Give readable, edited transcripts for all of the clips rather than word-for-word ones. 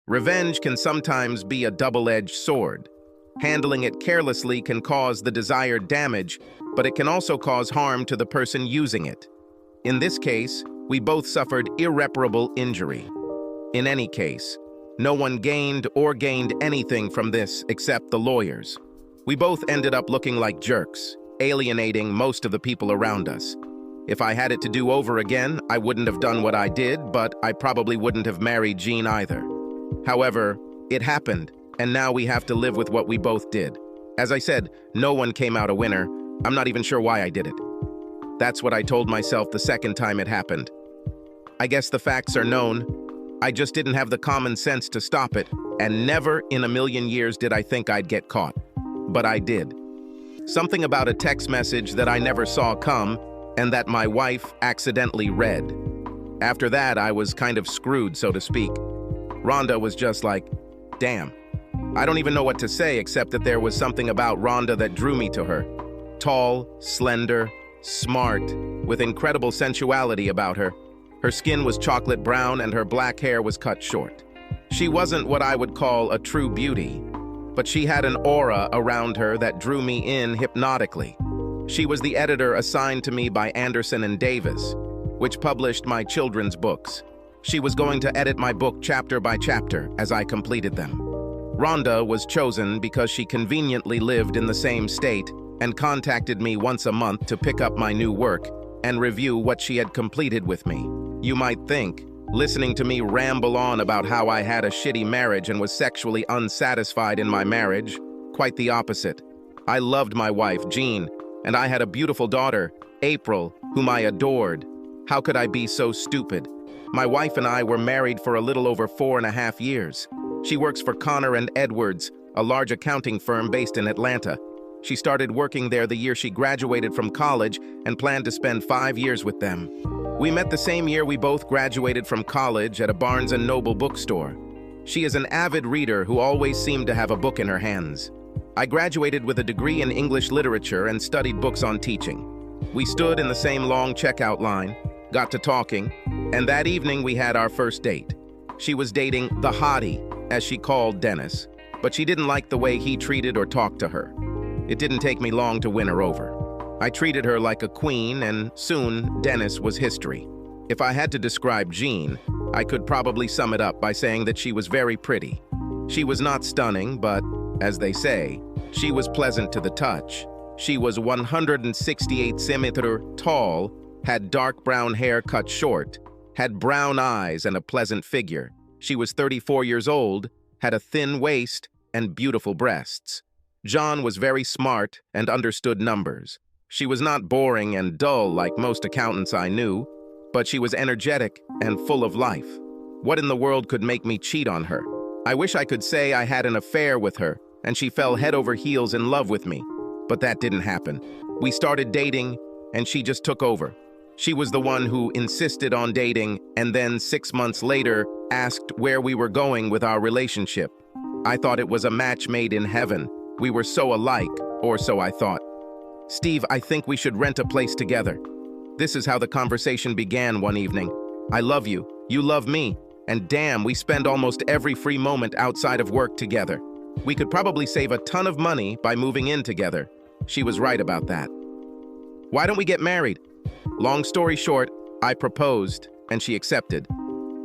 Revenge can sometimes be a double-edged sword. Handling it carelessly can cause the desired damage, but it can also cause harm to the person using it. In this case, we both suffered irreparable injury. In any case, no one gained anything from this except the lawyers. We both ended up looking like jerks, alienating most of the people around us. If I had it to do over again, I wouldn't have done what I did, but I probably wouldn't have married Jean either. However, it happened, and now we have to live with what we both did. As I said, no one came out a winner. I'm not even sure why I did it. That's what I told myself the second time it happened. I guess the facts are known. I just didn't have the common sense to stop it, and never in a million years did I think I'd get caught. But I did. Something about a text message that I never saw come, and that my wife accidentally read. After that, I was kind of screwed, so to speak. Rhonda was just like, damn. I don't even know what to say except that there was something about Rhonda that drew me to her. Tall, slender, smart, with incredible sensuality about her. Her skin was chocolate brown and her black hair was cut short. She wasn't what I would call a true beauty, but she had an aura around her that drew me in hypnotically. She was the editor assigned to me by Anderson and Davis, which published my children's books. She was going to edit my book chapter by chapter as I completed them. Rhonda was chosen because she conveniently lived in the same state and contacted me once a month to pick up my new work and review what she had completed with me. You might think, listening to me ramble on about how I had a shitty marriage and was sexually unsatisfied in my marriage, quite the opposite. I loved my wife, Jean, and I had a beautiful daughter, April, whom I adored. How could I be so stupid? My wife and I were married for a little over 4.5 years. She works for Connor and Edwards, a large accounting firm based in Atlanta. She started working there the year she graduated from college and planned to spend 5 years with them. We met the same year we both graduated from college at a Barnes & Noble bookstore. She is an avid reader who always seemed to have a book in her hands. I graduated with a degree in English literature and studied books on teaching. We stood in the same long checkout line, got to talking, and that evening we had our first date. She was dating the hottie, as she called Dennis, but she didn't like the way he treated or talked to her. It didn't take me long to win her over. I treated her like a queen, and soon Dennis was history. If I had to describe Jean, I could probably sum it up by saying that she was very pretty. She was not stunning, but, as they say, she was pleasant to the touch. She was 168 centimeters tall, had dark brown hair cut short, had brown eyes and a pleasant figure. She was 34 years old, had a thin waist and beautiful breasts. John was very smart and understood numbers. She was not boring and dull like most accountants I knew, but she was energetic and full of life. What in the world could make me cheat on her? I wish I could say I had an affair with her and she fell head over heels in love with me, but that didn't happen. We started dating and she just took over. She was the one who insisted on dating and then 6 months later asked where we were going with our relationship. I thought it was a match made in heaven. We were so alike, or so I thought. Steve, I think we should rent a place together. This is how the conversation began one evening. I love you, you love me, and damn, we spend almost every free moment outside of work together. We could probably save a ton of money by moving in together. She was right about that. Why don't we get married? Long story short, I proposed, and she accepted.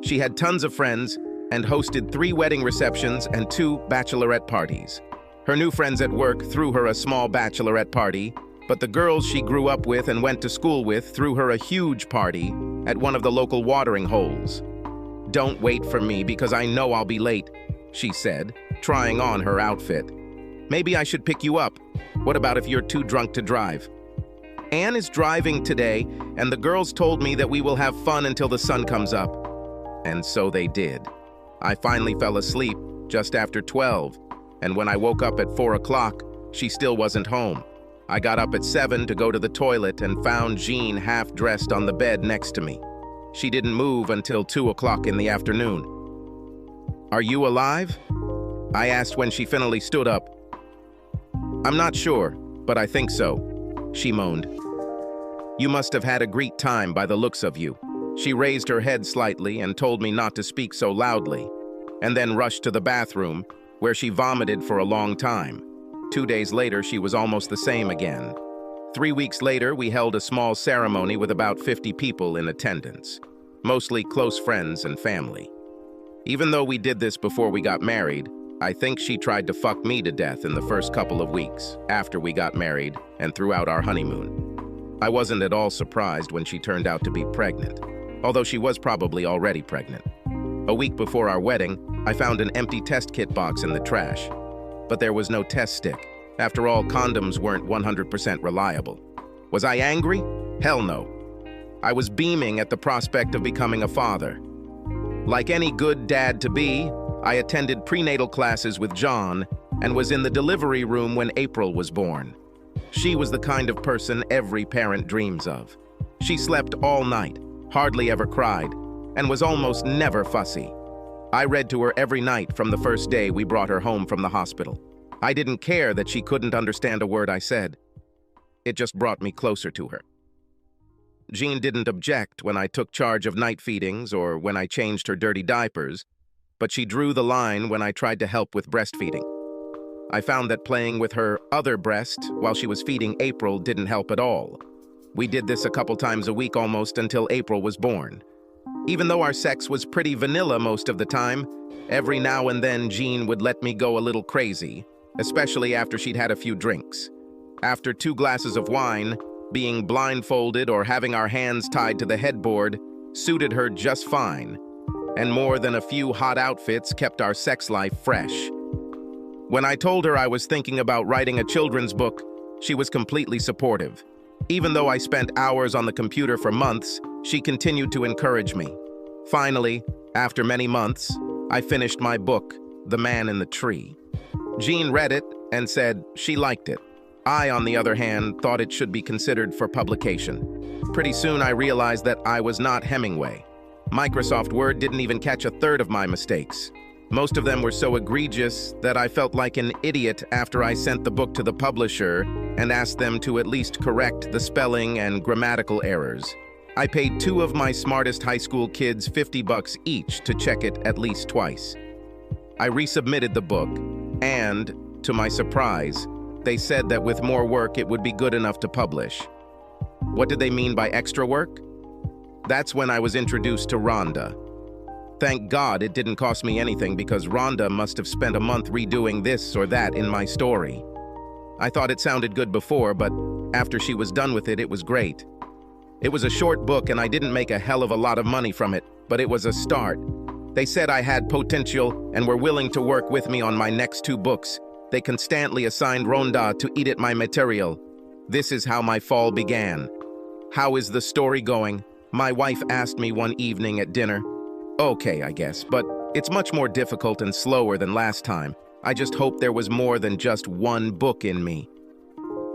She had tons of friends and hosted 3 wedding receptions and 2 bachelorette parties. Her new friends at work threw her a small bachelorette party, but the girls she grew up with and went to school with threw her a huge party at one of the local watering holes. Don't wait for me because I know I'll be late, she said, trying on her outfit. Maybe I should pick you up. What about if you're too drunk to drive? Anne is driving today, and the girls told me that we will have fun until the sun comes up. And so they did. I finally fell asleep just after 12, and when I woke up at 4 o'clock, she still wasn't home. I got up at 7 to go to the toilet and found Jean half-dressed on the bed next to me. She didn't move until 2 o'clock in the afternoon. Are you alive? I asked when she finally stood up. I'm not sure, but I think so, she moaned. You must have had a great time by the looks of you. She raised her head slightly and told me not to speak so loudly. and then rushed to the bathroom, where she vomited for a long time. 2 days later, she was almost the same again. 3 weeks later, we held a small ceremony with about 50 people in attendance, mostly close friends and family. Even though we did this before we got married, I think she tried to fuck me to death in the first couple of weeks after we got married and throughout our honeymoon. I wasn't at all surprised when she turned out to be pregnant, although she was probably already pregnant. A week before our wedding, I found an empty test kit box in the trash, but there was no test stick. After all, condoms weren't 100% reliable. Was I angry? Hell no. I was beaming at the prospect of becoming a father. Like any good dad-to-be, I attended prenatal classes with John and was in the delivery room when April was born. She was the kind of person every parent dreams of. She slept all night, hardly ever cried, and was almost never fussy. I read to her every night from the first day we brought her home from the hospital. I didn't care that she couldn't understand a word I said. It just brought me closer to her. Jean didn't object when I took charge of night feedings or when I changed her dirty diapers, but she drew the line when I tried to help with breastfeeding. I found that playing with her other breast while she was feeding April didn't help at all. We did this a couple times a week almost until April was born. Even though our sex was pretty vanilla most of the time, every now and then Jean would let me go a little crazy, especially after she'd had a few drinks. After 2 glasses of wine, being blindfolded or having our hands tied to the headboard suited her just fine, and more than a few hot outfits kept our sex life fresh. When I told her I was thinking about writing a children's book, she was completely supportive. Even though I spent hours on the computer for months, she continued to encourage me. Finally, after many months, I finished my book, The Man in the Tree. Jean read it and said she liked it. I, on the other hand, thought it should be considered for publication. Pretty soon I realized that I was not Hemingway. Microsoft Word didn't even catch a third of my mistakes. Most of them were so egregious that I felt like an idiot after I sent the book to the publisher and asked them to at least correct the spelling and grammatical errors. I paid 2 of my smartest high school kids $50 each to check it at least twice. I resubmitted the book, and, to my surprise, they said that with more work it would be good enough to publish. What did they mean by extra work? That's when I was introduced to Rhonda. Thank God it didn't cost me anything because Rhonda must have spent a month redoing this or that in my story. I thought it sounded good before, but after she was done with it, it was great. It was a short book and I didn't make a hell of a lot of money from it, but it was a start. They said I had potential and were willing to work with me on my next 2 books. They constantly assigned Rhonda to edit my material. This is how my fall began. How is the story going? My wife asked me one evening at dinner. Okay, I guess, but it's much more difficult and slower than last time. I just hope there was more than just 1 book in me.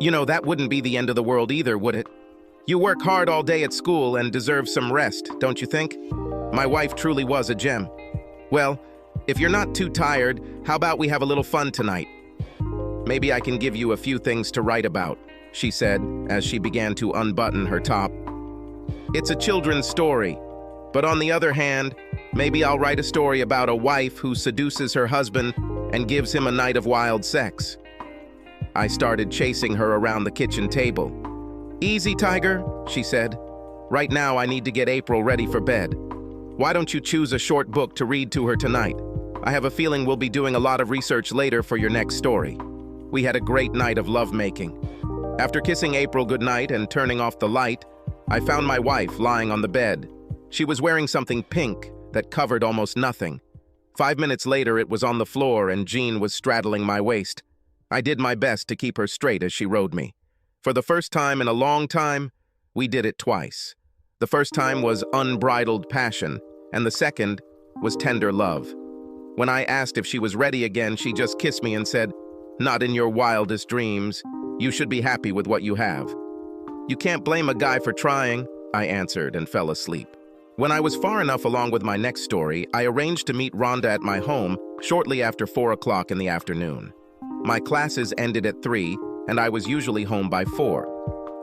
You know, that wouldn't be the end of the world either, would it? You work hard all day at school and deserve some rest, don't you think? My wife truly was a gem. Well, if you're not too tired, how about we have a little fun tonight? Maybe I can give you a few things to write about, she said as she began to unbutton her top. It's a children's story, but on the other hand, maybe I'll write a story about a wife who seduces her husband and gives him a night of wild sex. I started chasing her around the kitchen table. Easy, Tiger, she said. Right now I need to get April ready for bed. Why don't you choose a short book to read to her tonight? I have a feeling we'll be doing a lot of research later for your next story. We had a great night of lovemaking. After kissing April goodnight and turning off the light, I found my wife lying on the bed. She was wearing something pink that covered almost nothing. 5 minutes later, it was on the floor and Jean was straddling my waist. I did my best to keep her straight as she rode me. For the first time in a long time, we did it twice. The first time was unbridled passion, and the second was tender love. When I asked if she was ready again, she just kissed me and said, "Not in your wildest dreams. You should be happy with what you have." "You can't blame a guy for trying," I answered and fell asleep. When I was far enough along with my next story, I arranged to meet Rhonda at my home shortly after 4 o'clock in the afternoon. My classes ended at 3, and I was usually home by 4.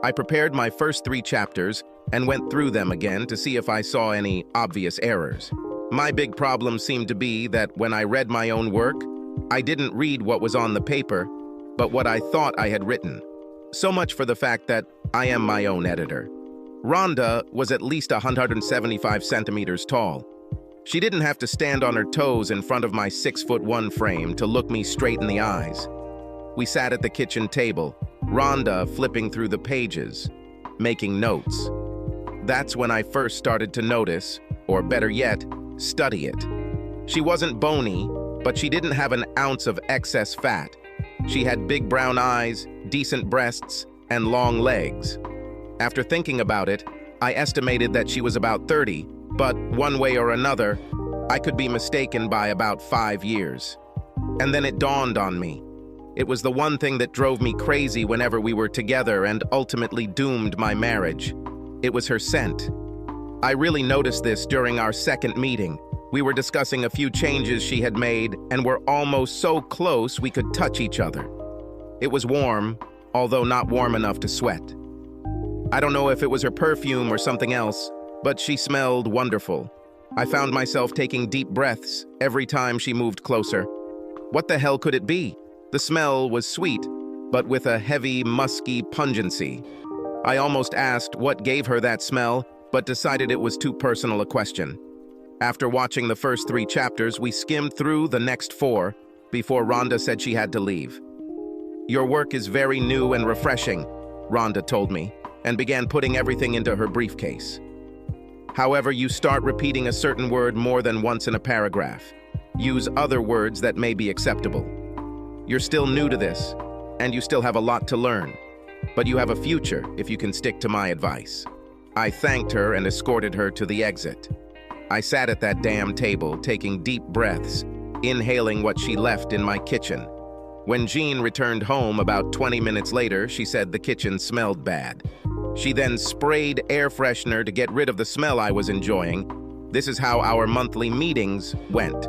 I prepared my first 3 chapters and went through them again to see if I saw any obvious errors. My big problem seemed to be that when I read my own work, I didn't read what was on the paper, but what I thought I had written. So much for the fact that I am my own editor. Rhonda was at least 175 centimeters tall. She didn't have to stand on her toes in front of my 6'1" frame to look me straight in the eyes. We sat at the kitchen table, Rhonda flipping through the pages, making notes. That's when I first started to notice, or better yet, study it. She wasn't bony, but she didn't have an ounce of excess fat. She had big brown eyes, decent breasts, and long legs. After thinking about it, I estimated that she was about 30, but one way or another, I could be mistaken by about 5 years. And then it dawned on me. It was the one thing that drove me crazy whenever we were together and ultimately doomed my marriage. It was her scent. I really noticed this during our second meeting. We were discussing a few changes she had made and were almost so close we could touch each other. It was warm, although not warm enough to sweat. I don't know if it was her perfume or something else, but she smelled wonderful. I found myself taking deep breaths every time she moved closer. What the hell could it be? The smell was sweet, but with a heavy, musky pungency. I almost asked what gave her that smell, but decided it was too personal a question. After watching the first 3 chapters, we skimmed through the next 4 before Rhonda said she had to leave. "Your work is very new and refreshing," Rhonda told me, and began putting everything into her briefcase. "However, you start repeating a certain word more than once in a paragraph. Use other words that may be acceptable. You're still new to this, and you still have a lot to learn, but you have a future if you can stick to my advice." I thanked her and escorted her to the exit. I sat at that damn table, taking deep breaths, inhaling what she left in my kitchen. When Jean returned home about 20 minutes later, she said the kitchen smelled bad. She then sprayed air freshener to get rid of the smell I was enjoying. This is how our monthly meetings went.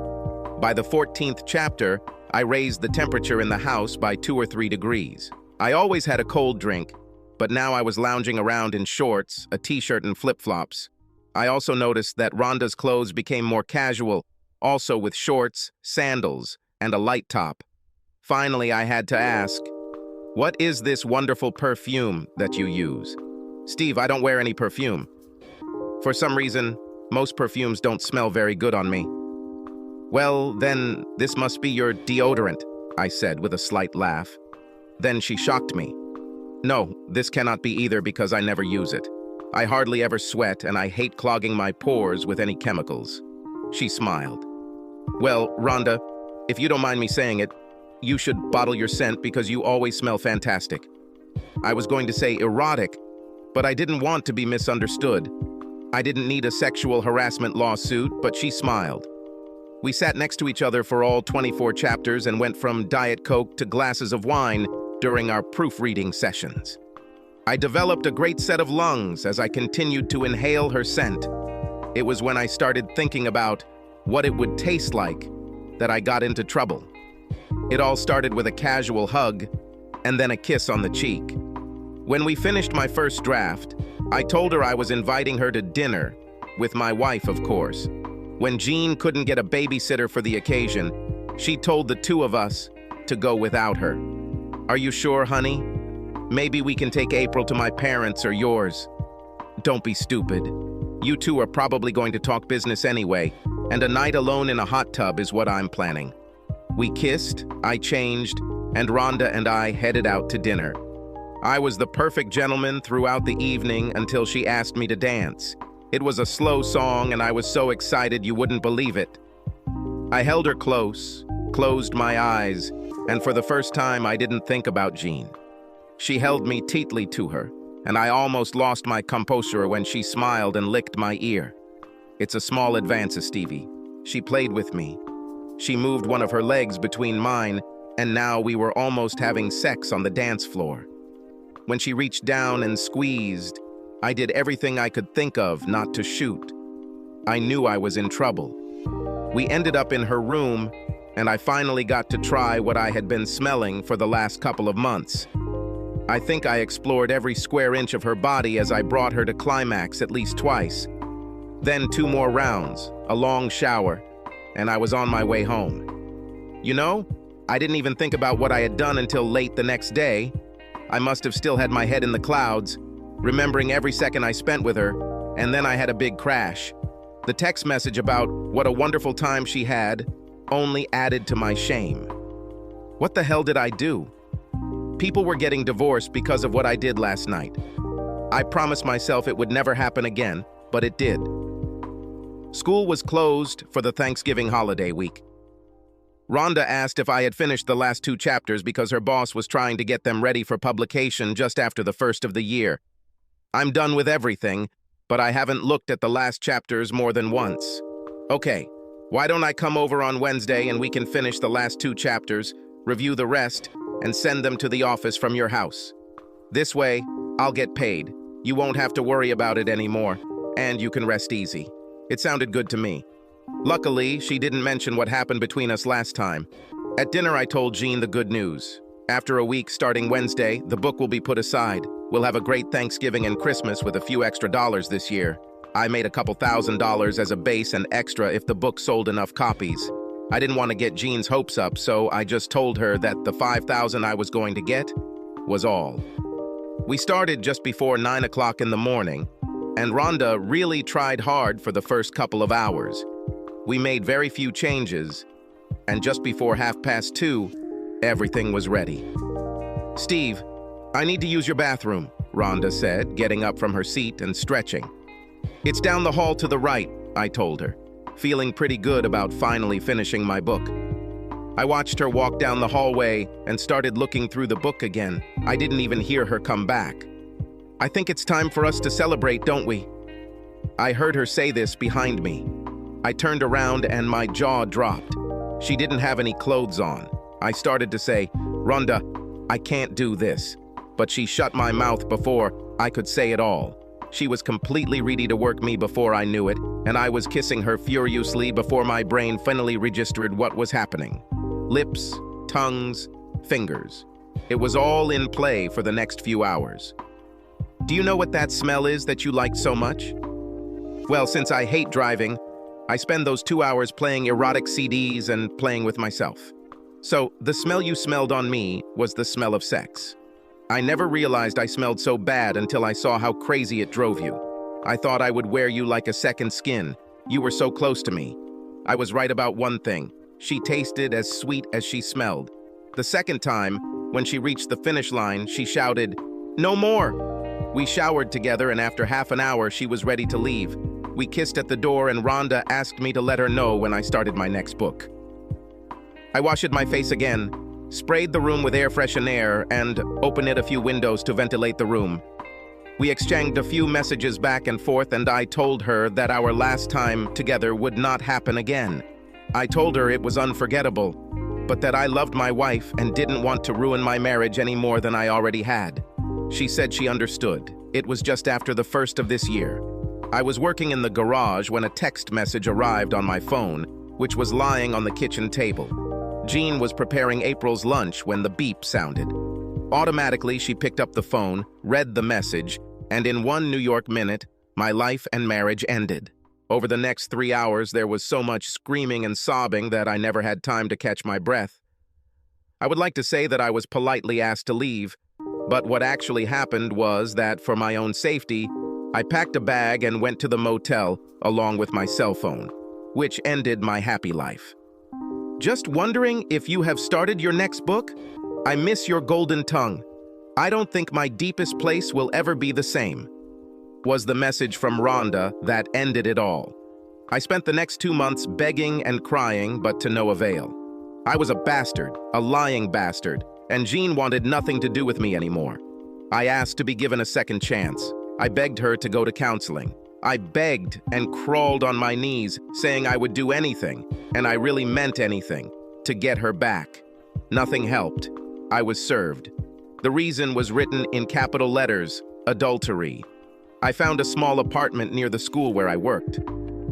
By the 14th chapter, I raised the temperature in the house by 2 or 3 degrees. I always had a cold drink, but now I was lounging around in shorts, a t-shirt, and flip-flops. I also noticed that Rhonda's clothes became more casual, also with shorts, sandals, and a light top. Finally, I had to ask, "What is this wonderful perfume that you use?" "Steve, I don't wear any perfume. For some reason, most perfumes don't smell very good on me." "Well, then, this must be your deodorant," I said with a slight laugh. Then she shocked me. "No, this cannot be either because I never use it. I hardly ever sweat and I hate clogging my pores with any chemicals." She smiled. "Well, Rhonda, if you don't mind me saying it, you should bottle your scent because you always smell fantastic." I was going to say erotic, but I didn't want to be misunderstood. I didn't need a sexual harassment lawsuit, but she smiled. We sat next to each other for all 24 chapters and went from Diet Coke to glasses of wine during our proofreading sessions. I developed a great set of lungs as I continued to inhale her scent. It was when I started thinking about what it would taste like that I got into trouble. It all started with a casual hug and then a kiss on the cheek. When we finished my first draft, I told her I was inviting her to dinner, with my wife, of course. When Jean couldn't get a babysitter for the occasion, she told the 2 of us to go without her. "Are you sure, honey? Maybe we can take April to my parents or yours." "Don't be stupid. You 2 are probably going to talk business anyway, and a night alone in a hot tub is what I'm planning." We kissed, I changed, and Rhonda and I headed out to dinner. I was the perfect gentleman throughout the evening until she asked me to dance. It was a slow song and I was so excited you wouldn't believe it. I held her close, closed my eyes, and for the first time I didn't think about Jean. She held me tightly to her, and I almost lost my composure when she smiled and licked my ear. "It's a small advance, Stevie." She played with me. She moved one of her legs between mine, and now we were almost having sex on the dance floor. When she reached down and squeezed, I did everything I could think of not to shoot. I knew I was in trouble. We ended up in her room, and I finally got to try what I had been smelling for the last couple of months. I think I explored every square inch of her body as I brought her to climax at least twice. Then 2 more rounds, a long shower, and I was on my way home. You know, I didn't even think about what I had done until late the next day. I must have still had my head in the clouds, remembering every second I spent with her, and then I had a big crash. The text message about what a wonderful time she had only added to my shame. What the hell did I do? People were getting divorced because of what I did last night. I promised myself it would never happen again, but it did. School was closed for the Thanksgiving holiday week. Rhonda asked if I had finished the last 2 chapters because her boss was trying to get them ready for publication just after the first of the year. I'm done with everything, but I haven't looked at the last chapters more than once. Okay, why don't I come over on Wednesday and we can finish the last 2 chapters, review the rest, and send them to the office from your house. This way, I'll get paid. You won't have to worry about it anymore, and you can rest easy. It sounded good to me. Luckily, she didn't mention what happened between us last time. At dinner, I told Jean the good news. After a week starting Wednesday, the book will be put aside. We'll have a great Thanksgiving and Christmas with a few extra dollars this year. I made a couple $1,000s as a base and extra if the book sold enough copies. I didn't want to get Jean's hopes up, so I just told her that the $5,000 I was going to get was all. We started just before 9 o'clock in the morning, and Rhonda really tried hard for the first couple of hours. We made very few changes, and just before 2:30, everything was ready. "Steve, I need to use your bathroom," Rhonda said, getting up from her seat and stretching. "It's down the hall to the right," I told her, feeling pretty good about finally finishing my book. I watched her walk down the hallway and started looking through the book again. I didn't even hear her come back. "I think it's time for us to celebrate, don't we?" I heard her say this behind me. I turned around and my jaw dropped. She didn't have any clothes on. I started to say, "Rhonda, I can't do this." But she shut my mouth before I could say it all. She was completely ready to work me before I knew it, and I was kissing her furiously before my brain finally registered what was happening. Lips, tongues, fingers. It was all in play for the next few hours. Do you know what that smell is that you liked so much? Well, since I hate driving, I spend those 2 hours playing erotic CDs and playing with myself. So, the smell you smelled on me was the smell of sex. I never realized I smelled so bad until I saw how crazy it drove you. I thought I would wear you like a second skin. You were so close to me. I was right about one thing. She tasted as sweet as she smelled. The second time, when she reached the finish line, she shouted, "No more!" We showered together, and after half an hour, she was ready to leave. We kissed at the door, and Rhonda asked me to let her know when I started my next book. I washed my face again, sprayed the room with air freshener, and opened a few windows to ventilate the room. We exchanged a few messages back and forth, and I told her that our last time together would not happen again. I told her it was unforgettable, but that I loved my wife and didn't want to ruin my marriage any more than I already had. She said she understood. It was just after the first of this year. I was working in the garage when a text message arrived on my phone, which was lying on the kitchen table. Jean was preparing April's lunch when the beep sounded. Automatically, she picked up the phone, read the message, and in 1 New York minute, my life and marriage ended. Over the next 3 hours, there was so much screaming and sobbing that I never had time to catch my breath. I would like to say that I was politely asked to leave, but what actually happened was that, for my own safety, I packed a bag and went to the motel along with my cell phone, which ended my happy life. Just wondering if you have started your next book? I miss your golden tongue. I don't think my deepest place will ever be the same, was the message from Rhonda that ended it all. I spent the next 2 months begging and crying, but to no avail. I was a bastard, a lying bastard, and Jean wanted nothing to do with me anymore. I asked to be given a second chance. I begged her to go to counseling. I begged and crawled on my knees, saying I would do anything, and I really meant anything, to get her back. Nothing helped. I was served. The reason was written in capital letters, adultery. I found a small apartment near the school where I worked.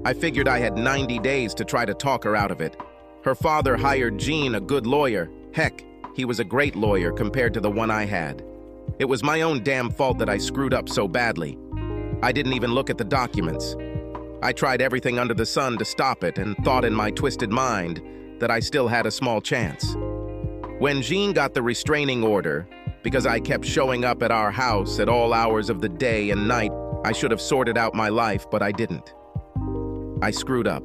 I figured I had 90 days to try to talk her out of it. Her father hired Jean, a good lawyer. Heck, he was a great lawyer compared to the one I had. It was my own damn fault that I screwed up so badly. I didn't even look at the documents. I tried everything under the sun to stop it and thought in my twisted mind that I still had a small chance. When Jean got the restraining order, because I kept showing up at our house at all hours of the day and night, I should have sorted out my life, but I didn't. I screwed up.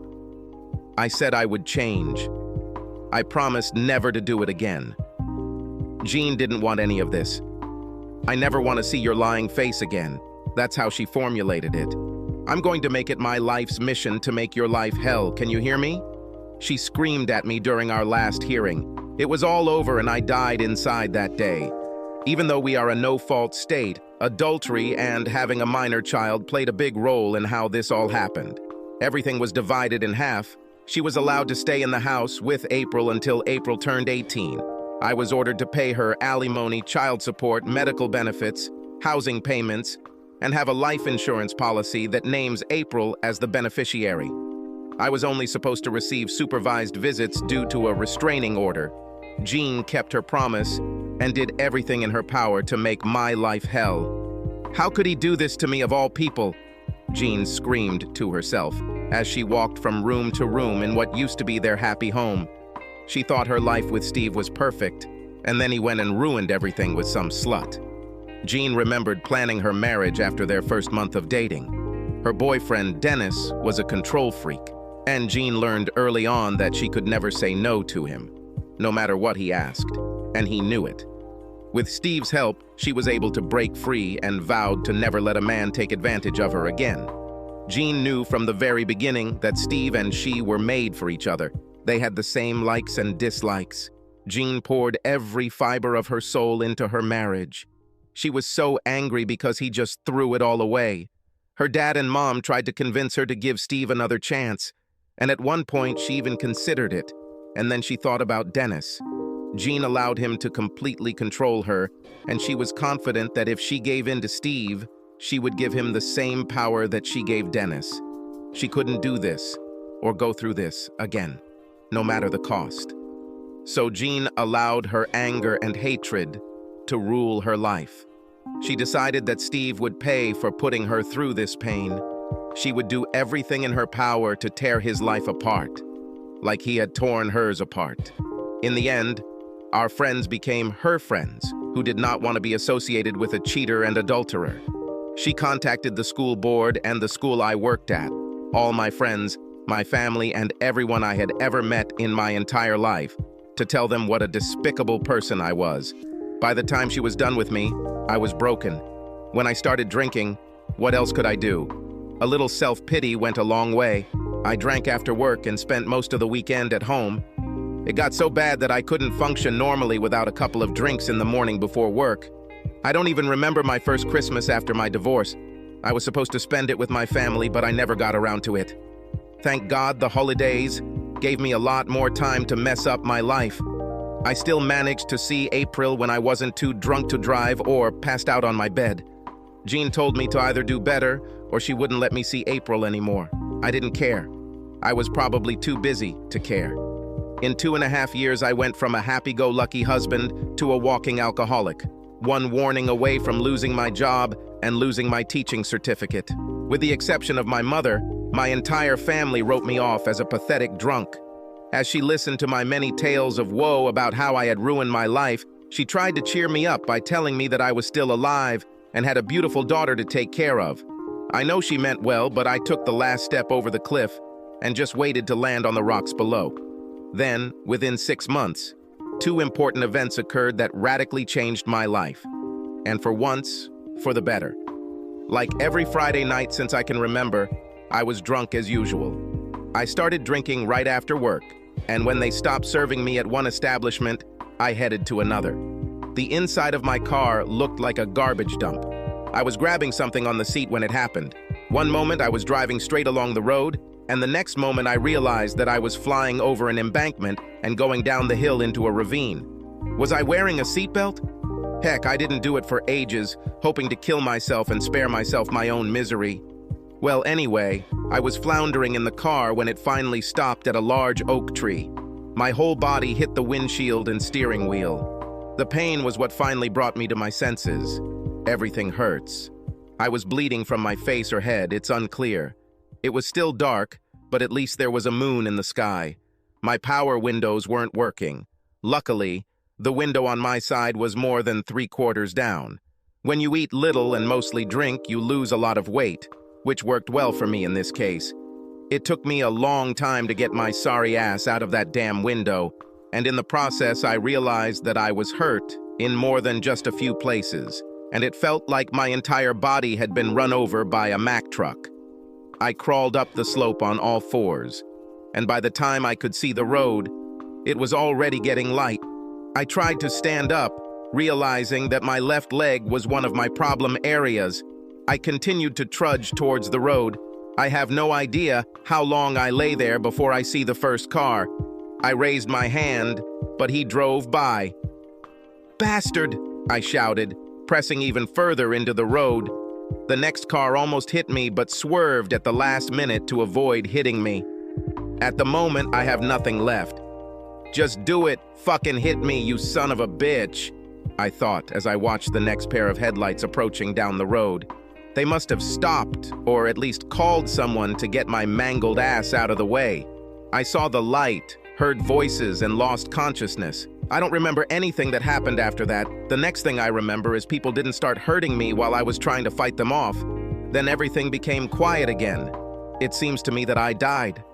I said I would change. I promised never to do it again. Jean didn't want any of this. I never want to see your lying face again. That's how she formulated it. I'm going to make it my life's mission to make your life hell. Can you hear me? She screamed at me during our last hearing. It was all over and I died inside that day. Even though we are a no-fault state, adultery and having a minor child played a big role in how this all happened. Everything was divided in half. She was allowed to stay in the house with April until April turned 18. I was ordered to pay her alimony, child support, medical benefits, housing payments, and have a life insurance policy that names April as the beneficiary. I was only supposed to receive supervised visits due to a restraining order. Jean kept her promise and did everything in her power to make my life hell. How could he do this to me of all people? Jean screamed to herself as she walked from room to room in what used to be their happy home. She thought her life with Steve was perfect, and then he went and ruined everything with some slut. Jean remembered planning her marriage after their first month of dating. Her boyfriend, Dennis, was a control freak, and Jean learned early on that she could never say no to him, no matter what he asked, and he knew it. With Steve's help, she was able to break free and vowed to never let a man take advantage of her again. Jean knew from the very beginning that Steve and she were made for each other. They had the same likes and dislikes. Jean poured every fiber of her soul into her marriage. She was so angry because he just threw it all away. Her dad and mom tried to convince her to give Steve another chance, and at one point she even considered it, and then she thought about Dennis. Jean allowed him to completely control her, and she was confident that if she gave in to Steve, she would give him the same power that she gave Dennis. She couldn't do this or go through this again, no matter the cost. So Jean allowed her anger and hatred to rule her life. She decided that Steve would pay for putting her through this pain. She would do everything in her power to tear his life apart, like he had torn hers apart. In the end, our friends became her friends, who did not want to be associated with a cheater and adulterer. She contacted the school board and the school I worked at, all my friends, my family, and everyone I had ever met in my entire life, to tell them what a despicable person I was. By the time she was done with me, I was broken. When I started drinking, what else could I do? A little self-pity went a long way. I drank after work and spent most of the weekend at home. It got so bad that I couldn't function normally without a couple of drinks in the morning before work. I don't even remember my first Christmas after my divorce. I was supposed to spend it with my family, but I never got around to it. Thank God the holidays gave me a lot more time to mess up my life. I still managed to see April when I wasn't too drunk to drive or passed out on my bed. Jean told me to either do better or she wouldn't let me see April anymore. I didn't care. I was probably too busy to care. In 2.5 years, I went from a happy-go-lucky husband to a walking alcoholic, one warning away from losing my job and losing my teaching certificate. With the exception of my mother, my entire family wrote me off as a pathetic drunk. As she listened to my many tales of woe about how I had ruined my life, she tried to cheer me up by telling me that I was still alive and had a beautiful daughter to take care of. I know she meant well, but I took the last step over the cliff and just waited to land on the rocks below. Then, within 6 months, 2 important events occurred that radically changed my life. And for once, for the better. Like every Friday night since I can remember, I was drunk as usual. I started drinking right after work, and when they stopped serving me at one establishment, I headed to another. The inside of my car looked like a garbage dump. I was grabbing something on the seat when it happened. One moment I was driving straight along the road, and the next moment I realized that I was flying over an embankment and going down the hill into a ravine. Was I wearing a seatbelt? Heck, I didn't do it for ages, hoping to kill myself and spare myself my own misery. Well, anyway, I was floundering in the car when it finally stopped at a large oak tree. My whole body hit the windshield and steering wheel. The pain was what finally brought me to my senses. Everything hurts. I was bleeding from my face or head, it's unclear. It was still dark, but at least there was a moon in the sky. My power windows weren't working. Luckily, the window on my side was more than 3/4 down. When you eat little and mostly drink, you lose a lot of weight, which worked well for me in this case. It took me a long time to get my sorry ass out of that damn window, and in the process I realized that I was hurt in more than just a few places, and it felt like my entire body had been run over by a Mack truck. I crawled up the slope on all fours, and by the time I could see the road, it was already getting light. I tried to stand up, realizing that my left leg was one of my problem areas. I continued to trudge towards the road. I have no idea how long I lay there before I see the first car. I raised my hand, but he drove by. "Bastard!" I shouted, pressing even further into the road. The next car almost hit me but swerved at the last minute to avoid hitting me. At the moment, I have nothing left. "Just do it, fucking hit me, you son of a bitch," I thought as I watched the next pair of headlights approaching down the road. They must have stopped, or at least called someone to get my mangled ass out of the way. I saw the light, heard voices, and lost consciousness. I don't remember anything that happened after that. The next thing I remember is people didn't start hurting me while I was trying to fight them off. Then everything became quiet again. It seems to me that I died.